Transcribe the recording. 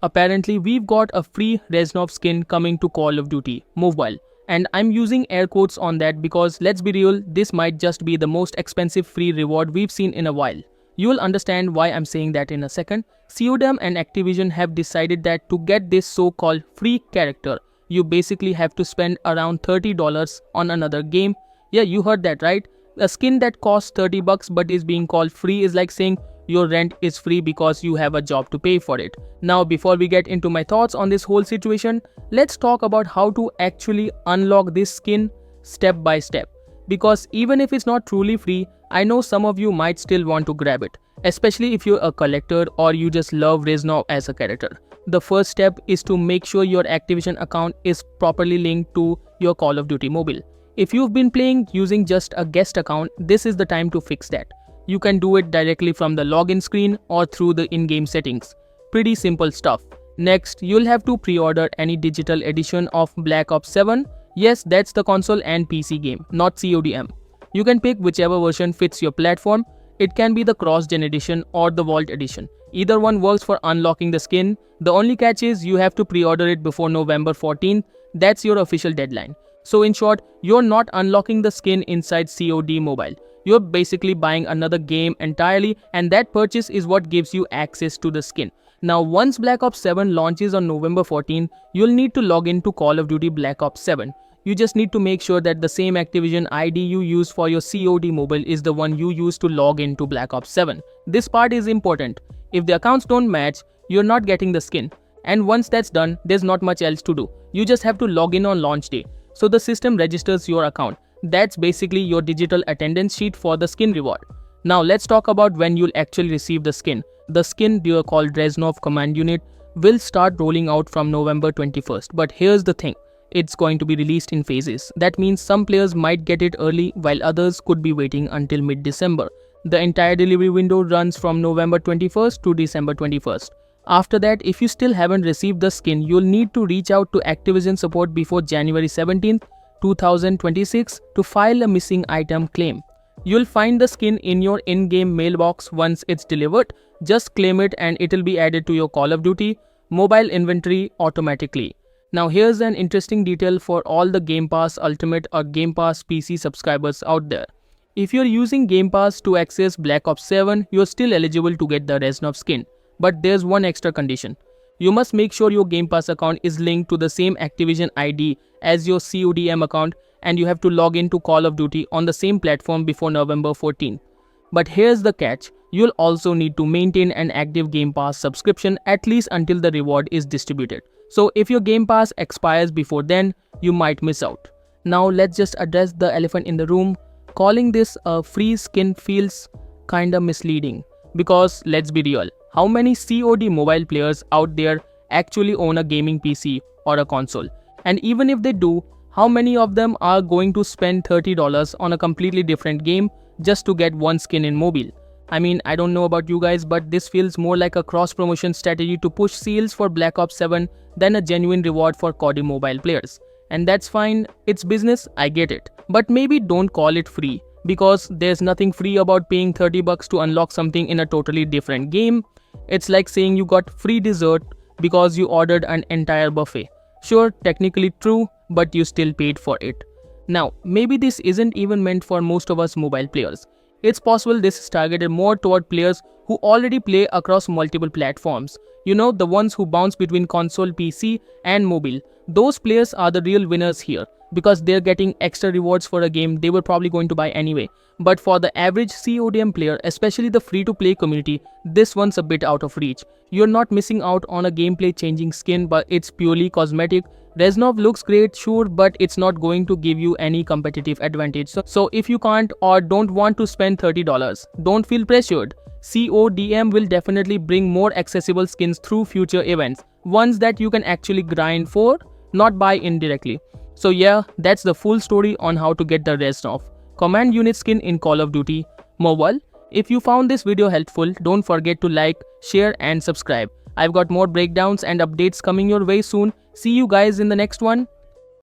apparently we've got a free Reznov skin coming to Call of Duty Mobile. And I'm using air quotes on that because let's be real, this might just be the most expensive free reward we've seen in a while. You will understand why I'm saying that in a second. COD and Activision have decided that to get this so-called free character, you basically have to spend around $30 on another game. Yeah, you heard that right. A skin that costs 30 bucks but is being called free is like saying your rent is free because you have a job to pay for it. Now, before we get into my thoughts on this whole situation, let's talk about how to actually unlock this skin step by step. Because even if it's not truly free, I know some of you might still want to grab it, especially if you're a collector or you just love Reznov as a character. The first step is to make sure your Activision account is properly linked to your Call of Duty mobile. If you've been playing using just a guest account, this is the time to fix that. You can do it directly from the login screen or through the in-game settings. Pretty simple stuff. Next, you'll have to pre-order any digital edition of Black Ops 7. Yes, that's the console and PC game, not CODM. You can pick whichever version fits your platform. It can be the cross-gen edition or the Vault edition. Either one works for unlocking the skin. The only catch is you have to pre-order it before November 14th. That's your official deadline. So in short, you're not unlocking the skin inside COD Mobile. You're basically buying another game entirely, and that purchase is what gives you access to the skin. Now, once Black Ops 7 launches on November 14, you'll need to log into Call of Duty Black Ops 7. You just need to make sure that the same Activision ID you use for your COD mobile is the one you use to log into Black Ops 7. This part is important. If the accounts don't match, you're not getting the skin. And once that's done, there's not much else to do. You just have to log in on launch day. So the system registers your account. That's basically your digital attendance sheet for the skin reward. Now let's talk about when you'll actually receive the skin. The skin duo called Reznov command unit will start rolling out from November 21st. But here's the thing. It's going to be released in phases. That means some players might get it early while others could be waiting until mid-December. The entire delivery window runs from November 21st to December 21st. After that, if you still haven't received the skin, you'll need to reach out to Activision support before January 17th, 2026 to file a missing item claim. You'll find the skin in your in-game mailbox once it's delivered. Just claim it and it'll be added to your Call of Duty mobile inventory automatically. Now here's an interesting detail for all the Game Pass Ultimate or Game Pass PC subscribers out there. If you're using Game Pass to access Black Ops 7, you're still eligible to get the Reznov skin. But there's one extra condition. You must make sure your Game Pass account is linked to the same Activision ID as your CODM account, and you have to log into Call of Duty on the same platform before November 14. But here's the catch. You'll also need to maintain an active Game Pass subscription at least until the reward is distributed. So if your Game Pass expires before then, you might miss out. Now let's just address the elephant in the room. Calling this a free skin feels kinda misleading. Because let's be real, how many COD mobile players out there actually own a gaming PC or a console? And even if they do, how many of them are going to spend $30 on a completely different game just to get one skin in mobile? I mean, I don't know about you guys, but this feels more like a cross-promotion strategy to push sales for Black Ops 7 than a genuine reward for COD mobile players. And that's fine, it's business, I get it. But maybe don't call it free, because there's nothing free about paying 30 bucks to unlock something in a totally different game. It's like saying you got free dessert because you ordered an entire buffet. Sure, technically true, but you still paid for it. Now, maybe this isn't even meant for most of us mobile players. It's possible this is targeted more toward players who already play across multiple platforms. You know, the ones who bounce between console, PC and mobile. Those players are the real winners here because they're getting extra rewards for a game they were probably going to buy anyway. But for the average CODM player, especially the free-to-play community, this one's a bit out of reach. You're not missing out on a gameplay-changing skin, but it's purely cosmetic. Reznov looks great, sure, but it's not going to give you any competitive advantage. So if you can't or don't want to spend $30, don't feel pressured. CODM will definitely bring more accessible skins through future events, ones that you can actually grind for, not buy indirectly. So yeah, that's the full story on how to get the Reznov command unit skin in Call of Duty Mobile. If you found this video helpful, don't forget to like, share and subscribe. I've got more breakdowns and updates coming your way soon. See you guys in the next one.